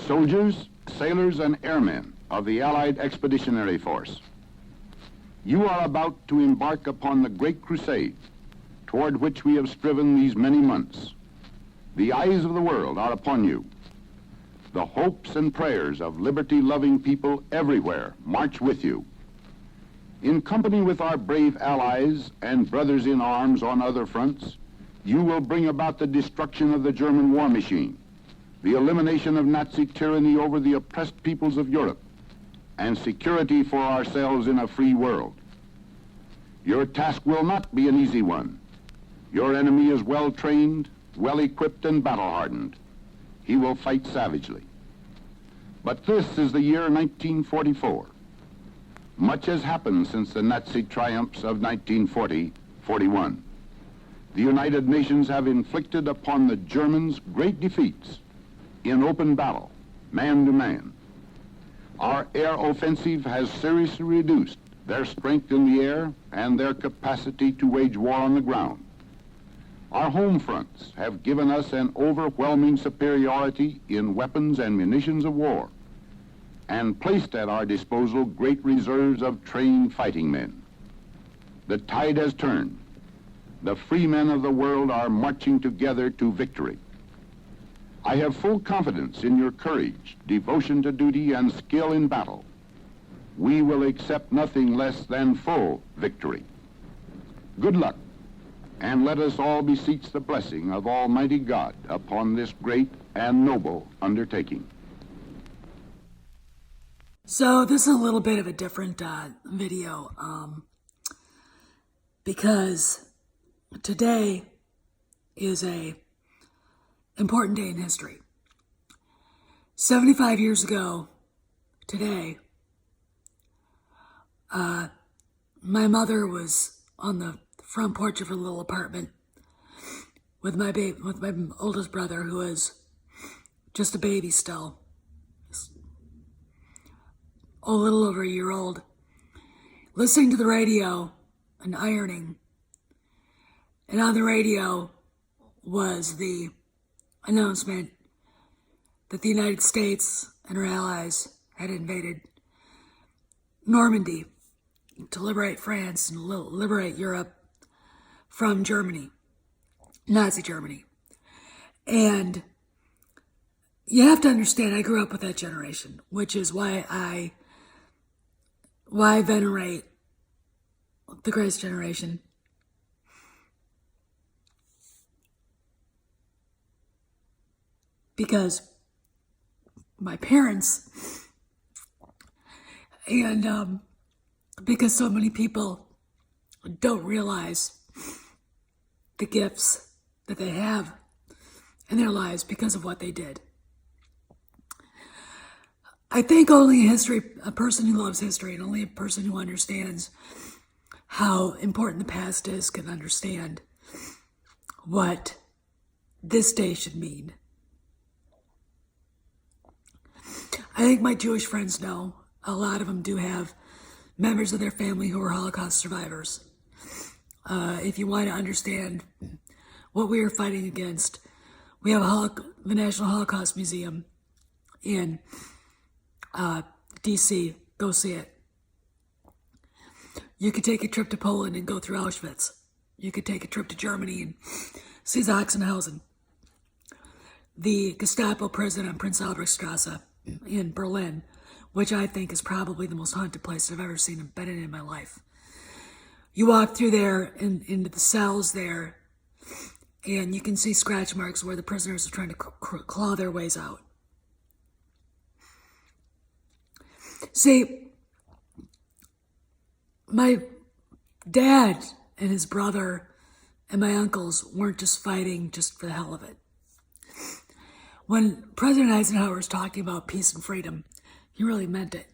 Soldiers, sailors, and airmen of the Allied Expeditionary Force, you are about to embark upon the great crusade toward which we have striven these many months. The eyes of the world are upon you. The hopes and prayers of liberty-loving people everywhere march with you. In company with our brave allies and brothers in arms on other fronts, you will bring about the destruction of the German war machine, the elimination of Nazi tyranny over the oppressed peoples of Europe, and security for ourselves in a free world. Your task will not be an easy one. Your enemy is well-trained, well-equipped, and battle-hardened. He will fight savagely. But this is the year 1944. Much has happened since the Nazi triumphs of 1940-41. The United Nations have inflicted upon the Germans great defeats in open battle, man to man. Our air offensive has seriously reduced their strength in the air and their capacity to wage war on the ground. Our home fronts have given us an overwhelming superiority in weapons and munitions of war, and placed at our disposal great reserves of trained fighting men. The tide has turned. The free men of the world are marching together to victory. I have full confidence in your courage, devotion to duty, and skill in battle. We will accept nothing less than full victory. Good luck, and let us all beseech the blessing of Almighty God upon this great and noble undertaking. So this is a little bit of a different video because today is a important day in history. 75 years ago today, my mother was on the front porch of her little apartment with my oldest brother, who was just a baby still, a little over a year old, listening to the radio and ironing. And on the radio was the announcement that the United States and her allies had invaded Normandy to liberate France and liberate Europe from Germany, Nazi Germany. And you have to understand, I grew up with that generation, which is why I venerate the greatest generation. Because my parents, and because so many people don't realize the gifts that they have in their lives because of what they did. I think only a person who loves history, and only a person who understands how important the past is, can understand what this day should mean. I think my Jewish friends know. A lot of them do have members of their family who are Holocaust survivors. If you want to understand what we are fighting against, we have the National Holocaust Museum in DC. Go see it. You could take a trip to Poland and go through Auschwitz. You could take a trip to Germany and see Sachsenhausen. The Gestapo prison on Prince Albrechtstrasse in Berlin, which I think is probably the most haunted place I've ever seen and been in my life. You walk through there and into the cells there, and you can see scratch marks where the prisoners are trying to claw their ways out. See, my dad and his brother and my uncles weren't just fighting just for the hell of it. When President Eisenhower was talking about peace and freedom, he really meant it.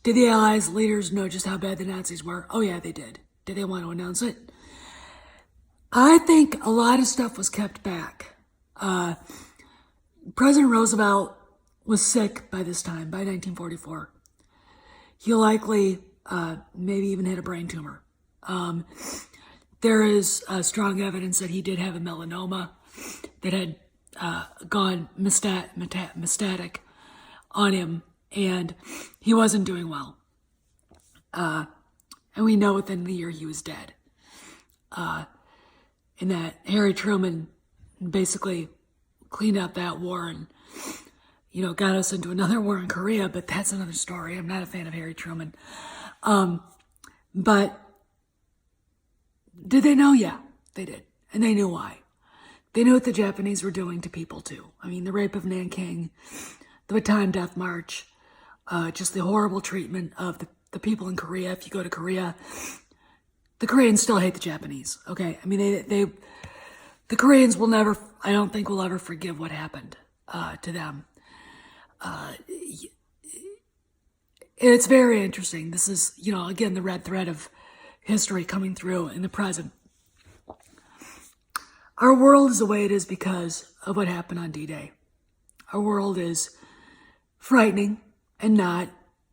Did the Allies leaders know just how bad the Nazis were? Oh yeah, they did. Did they want to announce it? I think a lot of stuff was kept back. President Roosevelt was sick by this time, by 1944. He likely maybe even had a brain tumor. There is strong evidence that he did have a melanoma that had gone metastatic on him, and he wasn't doing well. And we know within the year he was dead. And that Harry Truman basically cleaned up that war and, got us into another war in Korea, but that's another story. I'm not a fan of Harry Truman. But did they know? Yeah, they did. And they knew why. They knew what the Japanese were doing to people too. I mean, the rape of Nanking, the Bataan Death March, just the horrible treatment of the people in Korea. If you go to Korea, the Koreans still hate the Japanese. Okay, I mean the Koreans will never. I don't think will ever forgive what happened to them. It's very interesting. This is, again, the red thread of history coming through in the present. Our world is the way it is because of what happened on D-Day. Our world is frightening and not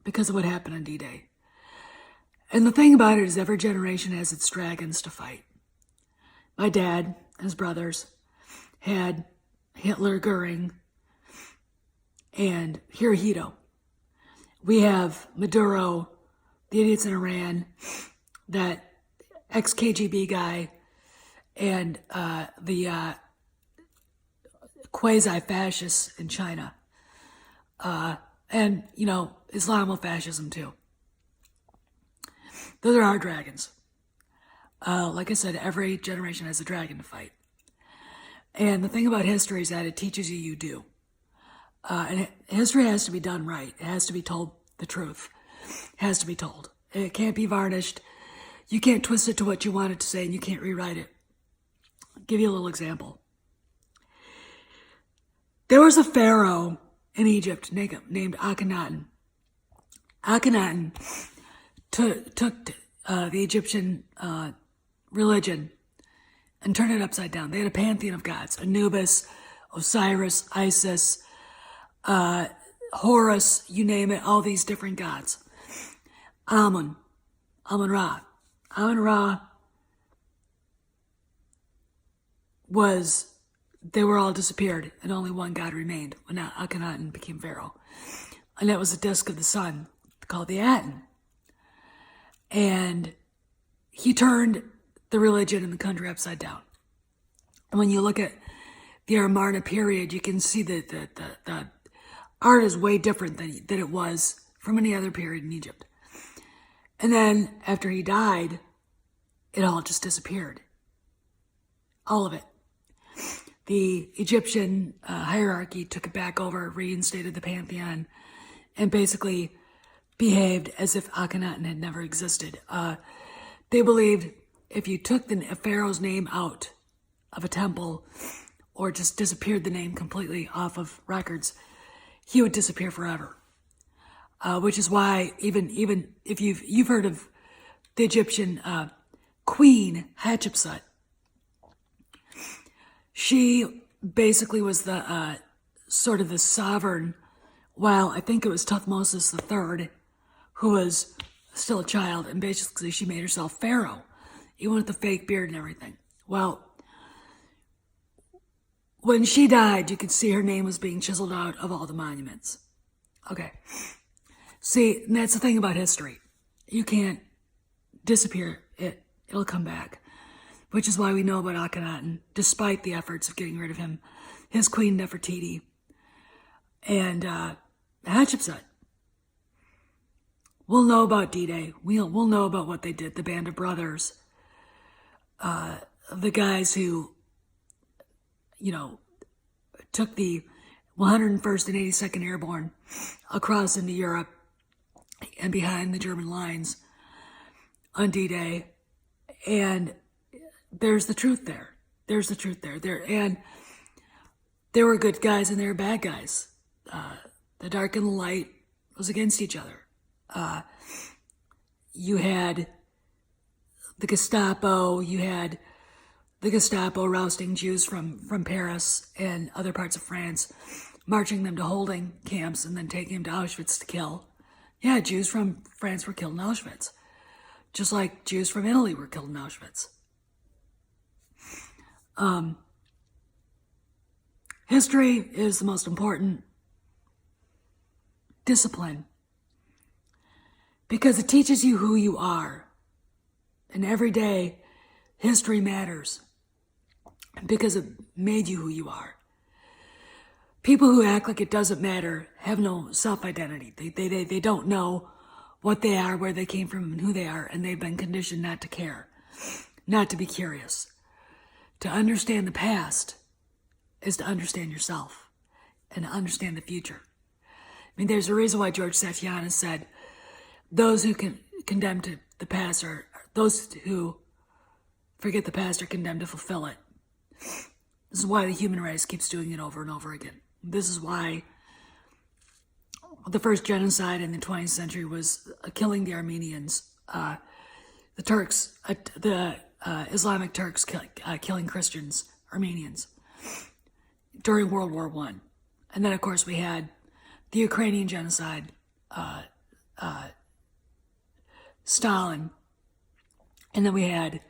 because of what happened on D-Day. And the thing about it is every generation has its dragons to fight. My dad and his brothers had Hitler, Goering, and Hirohito. We have Maduro, the idiots in Iran, that ex-KGB guy, and the quasi-fascists in China. And, Islamofascism too. Those are our dragons. Like I said, every generation has a dragon to fight. And the thing about history is that it teaches you do. And history has to be done right. It has to be told the truth. It has to be told. It can't be varnished. You can't twist it to what you want it to say, and you can't rewrite it. I'll give you a little example. There was a pharaoh in Egypt named Akhenaten. Akhenaten took the Egyptian religion and turned it upside down. They had a pantheon of gods: Anubis, Osiris, Isis, Horus, you name it, all these different gods. Amun-Ra. Amun-Ra they were all disappeared, and only one god remained when Akhenaten became pharaoh. And that was the disk of the sun, called the Aten. And he turned the religion and the country upside down. And when you look at the Amarna period, you can see that the art is way different than it was from any other period in Egypt. And then after he died, it all just disappeared. All of it. The Egyptian hierarchy took it back over, reinstated the pantheon, and basically behaved as if Akhenaten had never existed. They believed if you took a pharaoh's name out of a temple or just disappeared the name completely off of records, he would disappear forever. Which is why even if you've heard of the Egyptian queen Hatshepsut, she basically was the sort of the sovereign, while I think it was Thutmose III, who was still a child, and basically she made herself pharaoh, even with the fake beard and everything. Well, when she died, you could see her name was being chiseled out of all the monuments. Okay. See, and that's the thing about history. You can't disappear it. It'll come back. Which is why we know about Akhenaten, despite the efforts of getting rid of him, his queen Nefertiti, and Hatshepsut. We'll know about D-Day. We'll know about what they did, the Band of Brothers, the guys who, took the 101st and 82nd Airborne across into Europe and behind the German lines on D-Day. And there's the truth there. There's the truth there. And there were good guys and there were bad guys. The dark and the light was against each other. You had the Gestapo. You had the Gestapo rousting Jews from Paris and other parts of France, marching them to holding camps and then taking them to Auschwitz to kill. Yeah, Jews from France were killed in Auschwitz, just like Jews from Italy were killed in History is the most important discipline because it teaches you who you are. And every day, history matters because it made you who you are. People who act like it doesn't matter have no self-identity. They don't know what they are, where they came from, and who they are, and they've been conditioned not to care, not to be curious. To understand the past is to understand yourself and to understand the future. I mean, there's a reason why George Saffiana said, those who condemn to the past are, those who forget the past are condemned to fulfill it. This is why the human race keeps doing it over and over again. This is why the first genocide in the 20th century was killing the Armenians, the Turks, the Islamic Turks killing Christians, Armenians, during World War I. And then, of course, we had the Ukrainian genocide, Stalin, and then we had,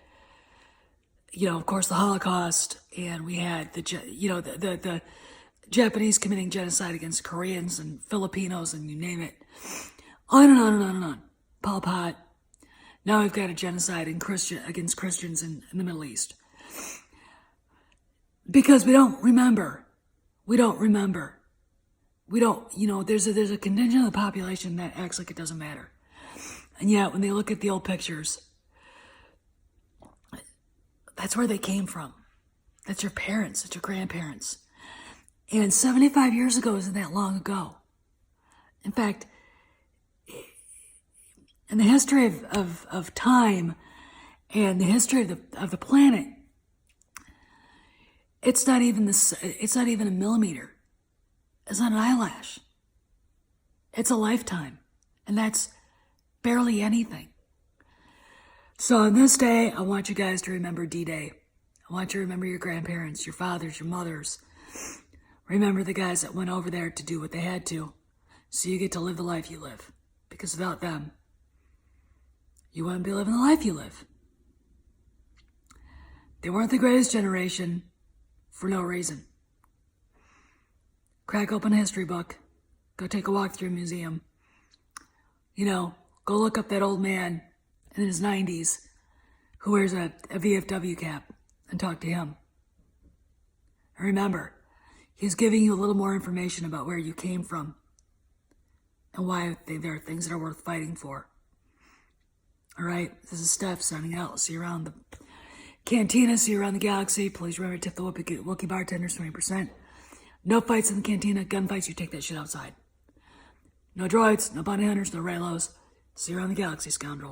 of course, the Holocaust, and we had the Japanese committing genocide against Koreans and Filipinos, and you name it, on and on and on and on. Pol Pot. Now we've got a genocide against Christians in the Middle East. Because we don't remember. We don't remember. We don't, there's a contingent of the population that acts like it doesn't matter. And yet, when they look at the old pictures, that's where they came from. That's your parents, that's your grandparents. And 75 years ago isn't that long ago. In fact, in the history of time and the history of the planet, it's not even a millimeter. It's not an eyelash. It's a lifetime. And that's barely anything. So on this day, I want you guys to remember D-Day. I want you to remember your grandparents, your fathers, your mothers. Remember the guys that went over there to do what they had to, so you get to live the life you live. Because without them, you wouldn't be living the life you live. They weren't the greatest generation for no reason. Crack open a history book. Go take a walk through a museum. Go look up that old man in his 90s who wears a VFW cap and talk to him. And remember, he's giving you a little more information about where you came from and why there are things that are worth fighting for. All right, this is Steph signing out. See you around the cantina. See you around the galaxy. Please remember to tip the Wookie bartenders 20%. No fights in the cantina. Gunfights, you take that shit outside. No droids, no bounty hunters, no Raylos. See you around the galaxy, scoundrels.